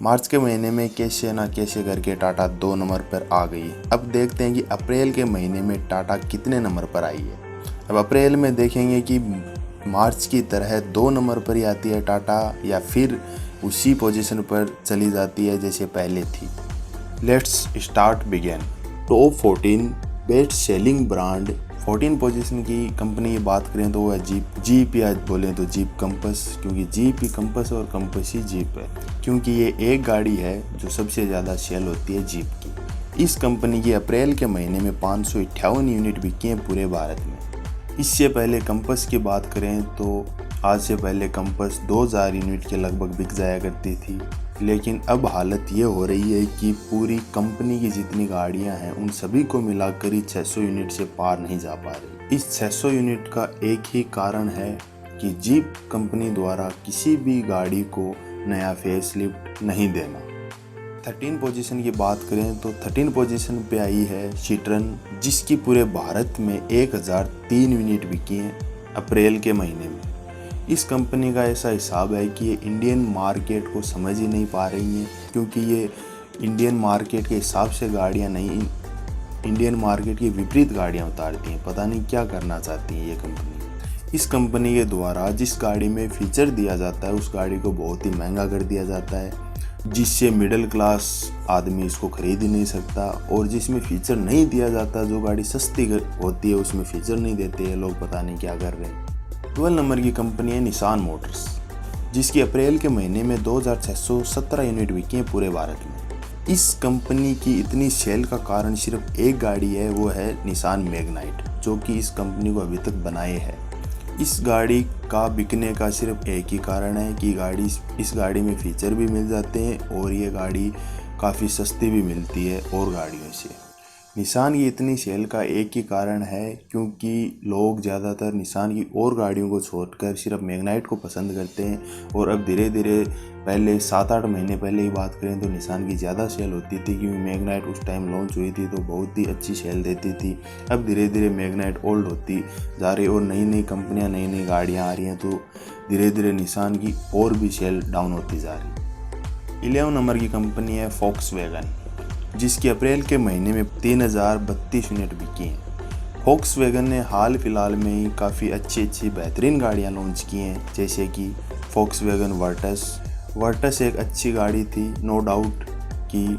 मार्च के महीने में कैसे ना कैसे करके टाटा 2 नंबर पर आ गई। अब देखते हैं कि अप्रैल के महीने में टाटा कितने नंबर पर आई है। अब अप्रैल में देखेंगे कि मार्च की तरह 2 नंबर पर ही आती है टाटा या फिर उसी पोजीशन पर चली जाती है जैसे पहले थी। Let's start begin. Top 14 best selling brand 14 position की कंपनी की बात करें तो वो है जीप या बोलें तो जीप कंपस, क्योंकि जीप ही कंपस और कंपस ही जीप है, क्योंकि ये एक गाड़ी है जो सबसे ज़्यादा सेल होती है जीप की। इस कंपनी की अप्रैल के महीने में 558 यूनिट बिकी हैं पूरे भारत में। इससे पहले कंपस की बात करें तो आज से पहले कंपस 2000 यूनिट के लगभग बिक जाया करती थी, लेकिन अब हालत ये हो रही है कि पूरी कंपनी की जितनी गाड़ियां हैं उन सभी को मिलाकर ही 600 यूनिट से पार नहीं जा पा रही। इस 600 यूनिट का एक ही कारण है कि जीप कंपनी द्वारा किसी भी गाड़ी को नया फेसलिफ्ट नहीं देना। 13 पोजीशन की बात करें तो 13 पोजीशन पे आई है सिट्रन, जिसकी पूरे भारत में 1003 यूनिट बिकी हैं अप्रैल के महीने में। इस कंपनी का ऐसा हिसाब है कि ये इंडियन मार्केट को समझ ही नहीं पा रही हैं, क्योंकि ये इंडियन मार्केट के हिसाब से गाड़ियाँ नहीं, इंडियन मार्केट की विपरीत गाड़ियाँ उतारती हैं। पता नहीं क्या करना चाहती है ये कंपनी। इस कंपनी के द्वारा जिस गाड़ी में फीचर दिया जाता है उस गाड़ी को बहुत ही महंगा कर दिया जाता है, जिससे मिडिल क्लास आदमी इसको खरीद ही नहीं सकता। और जिसमें फीचर नहीं दिया जाता, जो गाड़ी सस्ती होती है उसमें फीचर नहीं देते हैं लोग, पता नहीं क्या कर रहे हैं। 12 नंबर की कंपनी है निसान मोटर्स, जिसकी अप्रैल के महीने में 2617 यूनिट बिकी हैं पूरे भारत में। इस कंपनी की इतनी सेल का कारण सिर्फ एक गाड़ी है, वो है निसान मैग्नाइट, जो कि इस कंपनी को अभी तक बनाए है। इस गाड़ी का बिकने का सिर्फ एक ही कारण है कि इस गाड़ी में फीचर भी मिल जाते हैं और ये गाड़ी काफ़ी सस्ती भी मिलती है और गाड़ियों से। निसान की इतनी सेल का एक ही कारण है क्योंकि लोग ज़्यादातर निसान की और गाड़ियों को छोड़कर सिर्फ मैग्नाइट को पसंद करते हैं। और अब धीरे धीरे, पहले 7-8 महीने पहले की बात करें तो निसान की ज़्यादा सेल होती थी, क्योंकि मैग्नाइट उस टाइम लॉन्च हुई थी तो बहुत ही अच्छी सेल देती थी। अब धीरे धीरे मैग्नाइट ओल्ड होती जा रही और नई नई कंपनियाँ, नई नई गाड़ियाँ आ रही हैं, तो धीरे धीरे निसान की और भी सेल डाउन होती जा रही। 11 नंबर की कंपनी है वोक्सवैगन, जिसकी अप्रैल के महीने में 3032 यूनिट बिकी हैं। वोक्सवैगन ने हाल फिलहाल में ही काफ़ी अच्छी बेहतरीन गाड़ियाँ लॉन्च की हैं, जैसे कि वोक्सवैगन वर्टस एक अच्छी गाड़ी थी, नो डाउट कि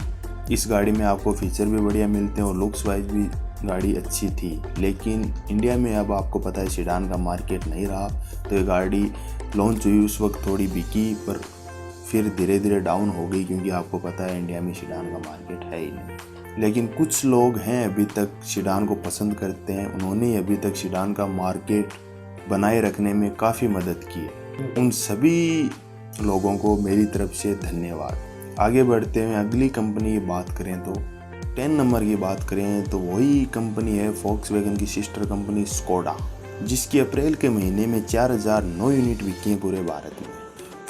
इस गाड़ी में आपको फीचर भी बढ़िया मिलते हैं और लुक्स वाइज भी गाड़ी अच्छी थी। लेकिन इंडिया में अब आपको पता है सेडान का मार्केट नहीं रहा, तो ये गाड़ी लॉन्च हुई उस वक्त थोड़ी बिकी, पर फिर धीरे धीरे डाउन हो गई, क्योंकि आपको पता है इंडिया में सेडान का मार्केट है ही नहीं। लेकिन कुछ लोग हैं अभी तक सेडान को पसंद करते हैं, उन्होंने अभी तक सेडान का मार्केट बनाए रखने में काफ़ी मदद की है। उन सभी लोगों को मेरी तरफ से धन्यवाद। आगे बढ़ते हुए अगली कंपनी की बात करें तो 10 नंबर की बात करें तो वही कंपनी है वोक्सवैगन की सिस्टर कंपनी स्कोडा, जिसकी अप्रैल के महीने में 4009 यूनिट बिकी हैं पूरे भारत में।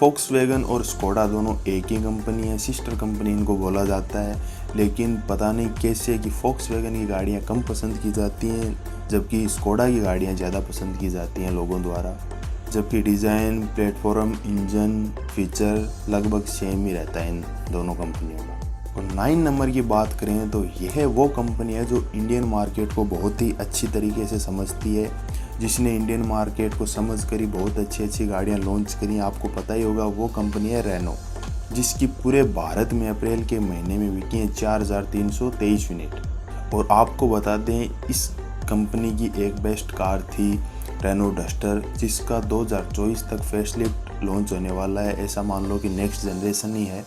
वोक्सवैगन और स्कोडा दोनों एक ही कंपनी है, सिस्टर कंपनी इनको बोला जाता है। लेकिन पता नहीं कैसे कि वोक्सवैगन की गाड़ियाँ कम पसंद की जाती हैं, जबकि स्कोडा की गाड़ियाँ ज़्यादा पसंद की जाती हैं लोगों द्वारा, जबकि डिज़ाइन, प्लेटफॉर्म, इंजन, फीचर लगभग सेम ही रहता है इन दोनों कंपनियों का। और 9 नंबर की बात करें तो यह वो कंपनी है जो इंडियन मार्केट को बहुत ही अच्छी तरीके से समझती है, जिसने इंडियन मार्केट को समझ कर ही बहुत अच्छी गाड़ियाँ लॉन्च करी। आपको पता ही होगा, वो कंपनी है रेनो, जिसकी पूरे भारत में अप्रैल के महीने में बिकी हैं 4323 यूनिट। और आपको बता दें, इस कंपनी की एक बेस्ट कार थी रेनो डस्टर, जिसका 2024 तक फेसलिफ्ट लॉन्च होने वाला है। ऐसा मान लो कि नेक्स्ट जनरेशन ही है,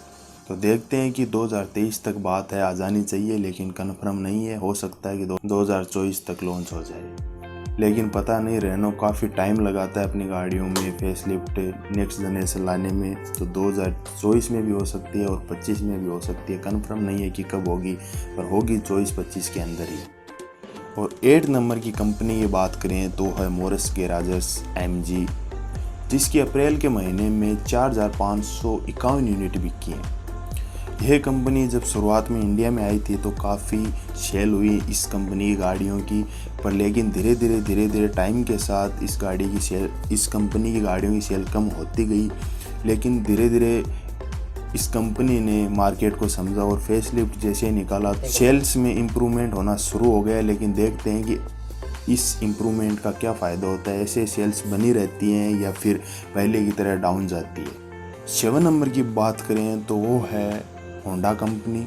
तो देखते हैं कि 2023 तक बात है, आ जानी चाहिए, लेकिन कन्फर्म नहीं है। हो सकता है कि 2024 तक लॉन्च हो जाए, लेकिन पता नहीं। रेनो काफ़ी टाइम लगाता है अपनी गाड़ियों में फेसलिफ्ट नेक्स्ट जनरेशन लाने में, तो 2024 में भी हो सकती है और 25 में भी हो सकती है। कन्फर्म नहीं है कि कब होगी, पर होगी 24-25 के अंदर ही। और 8 नंबर की कंपनी की बात करें तो है मोरस गैराजेस MG, जिसकी अप्रैल के महीने में 4551 यूनिट बिकी हैं। यह कंपनी जब शुरुआत में इंडिया में आई थी तो काफ़ी सेल हुई इस कंपनी की गाड़ियों की, पर लेकिन धीरे धीरे टाइम के साथ इस कंपनी की गाड़ियों की सेल कम होती गई। लेकिन धीरे धीरे इस कंपनी ने मार्केट को समझा और फेसलिफ्ट जैसे निकाला सेल्स में इम्प्रूवमेंट होना शुरू हो गया। लेकिन देखते हैं कि इस इम्प्रूवमेंट का क्या फ़ायदा होता है, ऐसे सेल्स बनी रहती हैं या फिर पहले की तरह डाउन जाती है। 7 नंबर की बात करें तो वो है होंडा कंपनी,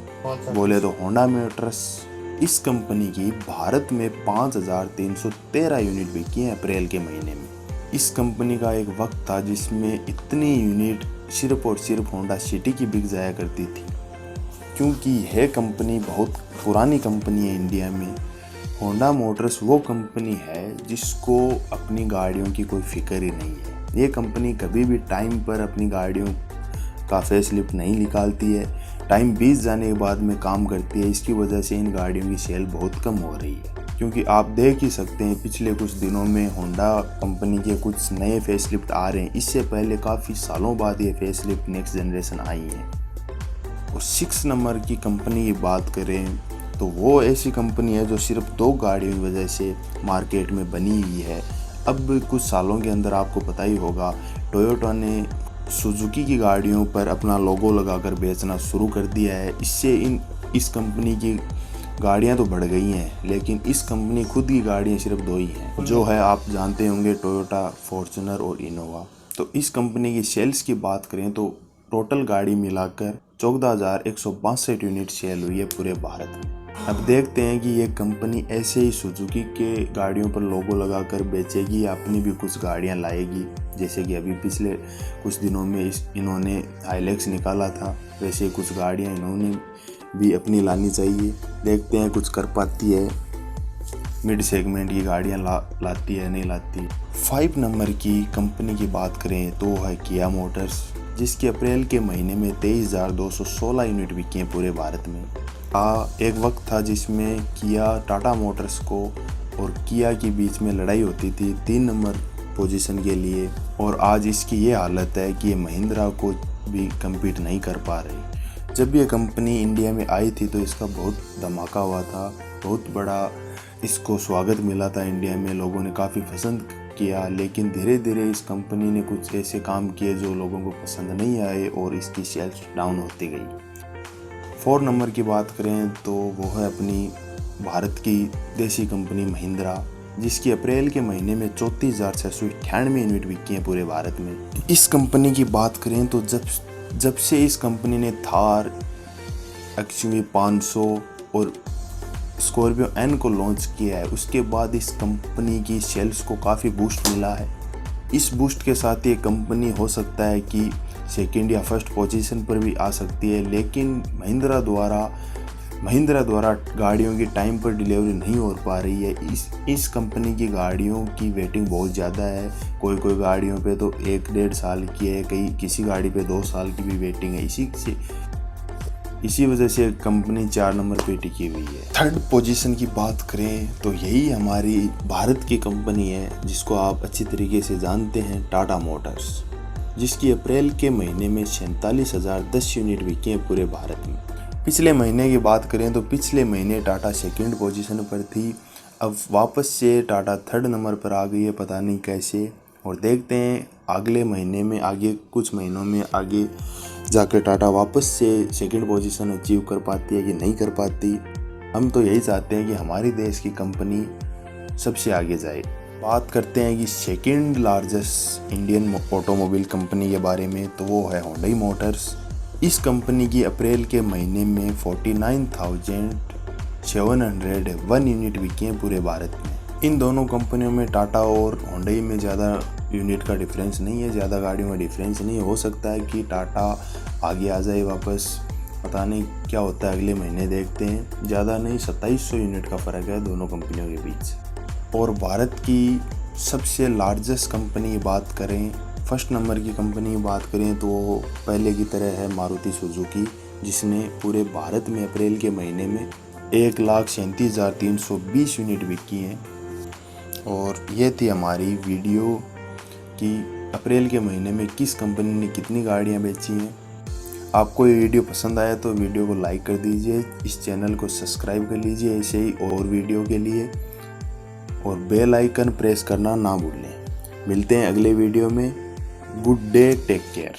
बोले तो होंडा मोटर्स। इस कंपनी की भारत में 5,313 यूनिट बिकी हैं अप्रैल के महीने में। इस कंपनी का एक वक्त था जिसमें इतनी यूनिट सिर्फ और सिर्फ होंडा सिटी की बिक जाया करती थी, क्योंकि यह कंपनी बहुत पुरानी कंपनी है इंडिया में। होंडा मोटर्स वो कंपनी है जिसको अपनी गाड़ियों की कोई फिक्र ही नहीं है। ये कंपनी कभी भी टाइम पर अपनी गाड़ियों का फेसलिफ्ट नहीं निकालती है, टाइम बीत जाने के बाद में काम करती है। इसकी वजह से इन गाड़ियों की सेल बहुत कम हो रही है, क्योंकि आप देख ही सकते हैं पिछले कुछ दिनों में होंडा कंपनी के कुछ नए फेसलिफ्ट आ रहे हैं। इससे पहले काफ़ी सालों बाद ये फेसलिफ्ट नेक्स्ट जनरेशन आई है। और 6 नंबर की कंपनी की बात करें तो वो ऐसी कंपनी है जो सिर्फ 2 गाड़ियों की वजह से मार्केट में बनी हुई है। अब कुछ सालों के अंदर आपको पता ही होगा, टोयोटा ने सुजुकी की गाड़ियों पर अपना लोगो लगाकर बेचना शुरू कर दिया है। इससे इस कंपनी की गाड़ियां तो बढ़ गई हैं, लेकिन इस कंपनी खुद की गाड़ियां सिर्फ 2 ही हैं, जो है आप जानते होंगे टोयोटा फॉर्च्यूनर और इनोवा। तो इस कंपनी की सेल्स की बात करें तो टोटल गाड़ी मिलाकर 14,162 यूनिट सेल हुई है पूरे भारत में। अब देखते हैं कि ये कंपनी ऐसे ही सुजुकी के गाड़ियों पर लोगो लगाकर बेचेगी या अपनी भी कुछ गाड़ियां लाएगी। जैसे कि अभी पिछले कुछ दिनों में इन्होंने हाइलेक्स निकाला था, वैसे कुछ गाड़ियां इन्होंने भी अपनी लानी चाहिए। देखते हैं कुछ कर पाती है, मिड सेगमेंट की गाड़ियां लाती है नहीं लाती। 5 नंबर की कंपनी की बात करें तो है किया मोटर्स, जिसके अप्रैल के महीने में 23,216 यूनिट बिकी हैं पूरे भारत में। एक वक्त था जिसमें किया टाटा मोटर्स को और किया के बीच में लड़ाई होती थी 3 नंबर पोजीशन के लिए, और आज इसकी ये हालत है कि ये महिंद्रा को भी कम्पीट नहीं कर पा रही। जब ये कंपनी इंडिया में आई थी तो इसका बहुत धमाका हुआ था, बहुत बड़ा इसको स्वागत मिला था इंडिया में, लोगों ने काफ़ी पसंद किया। लेकिन धीरे धीरे इस कंपनी ने कुछ ऐसे काम किए जो लोगों को पसंद नहीं आए और इसकी सेल्स डाउन होती गई। 4 नंबर की बात करें तो वो है अपनी भारत की देसी कंपनी महिंद्रा, जिसकी अप्रैल के महीने में 34,698 यूनिट बिकी हैं पूरे भारत में। इस कंपनी की बात करें तो जब से इस कंपनी ने थार, एक्सयूवी 500 और स्कॉर्पियो एन को लॉन्च किया है, उसके बाद इस कंपनी की सेल्स को काफ़ी बूस्ट मिला है। इस बूस्ट के साथ ये कंपनी हो सकता है कि सेकंड या फर्स्ट पोजीशन पर भी आ सकती है, लेकिन महिंद्रा द्वारा गाड़ियों की टाइम पर डिलीवरी नहीं हो पा रही है। इस कंपनी की गाड़ियों की वेटिंग बहुत ज़्यादा है। कोई गाड़ियों पे तो 1-1.5 साल की है, किसी गाड़ी पे 2 साल की भी वेटिंग है। इसी वजह से कंपनी 4 नंबर पे टिकी हुई है। थर्ड पोजीशन की बात करें तो यही हमारी भारत की कंपनी है, जिसको आप अच्छी तरीके से जानते हैं, टाटा मोटर्स, जिसकी अप्रैल के महीने में 47,010 यूनिट बिकी हैं पूरे भारत में। पिछले महीने की बात करें तो पिछले महीने टाटा सेकंड पोजीशन पर थी, अब वापस से टाटा 3rd नंबर पर आ गई है, पता नहीं कैसे। और देखते हैं अगले महीने में, आगे कुछ महीनों में आगे जाकर टाटा वापस से सेकंड पोजीशन अचीव कर पाती है कि नहीं कर पाती। हम तो यही चाहते हैं कि हमारी देश की कंपनी सबसे आगे जाए। बात करते हैं कि second largest Indian automobile company के बारे में, तो वो है होंडा मोटर्स। इस कंपनी की अप्रैल के महीने में 49,701 यूनिट बिकी हैं पूरे भारत में। इन दोनों कंपनियों में टाटा और होंडा में ज़्यादा यूनिट का डिफरेंस नहीं है, ज़्यादा गाड़ियों का डिफरेंस नहीं है। हो सकता है कि टाटा आगे आ जाए वापस, पता नहीं क्या होता है अगले महीने, देखते हैं। ज़्यादा नहीं, 2700 यूनिट का फ़र्क है दोनों कंपनियों के बीच। और भारत की सबसे लार्जेस्ट कंपनी की बात करें, फर्स्ट नंबर की कंपनी की बात करें तो पहले की तरह है मारुति सुजुकी, जिसने पूरे भारत में अप्रैल के महीने में 1,37,320 यूनिट बिकी हैं। और ये थी हमारी वीडियो कि अप्रैल के महीने में किस कंपनी ने कितनी गाड़ियाँ बेची हैं। आपको ये वीडियो पसंद आया तो वीडियो को लाइक कर दीजिए, इस चैनल को सब्सक्राइब कर लीजिए ऐसे ही और वीडियो के लिए, और बेल आइकन प्रेस करना ना भूलें। मिलते हैं अगले वीडियो में। Good day, take care.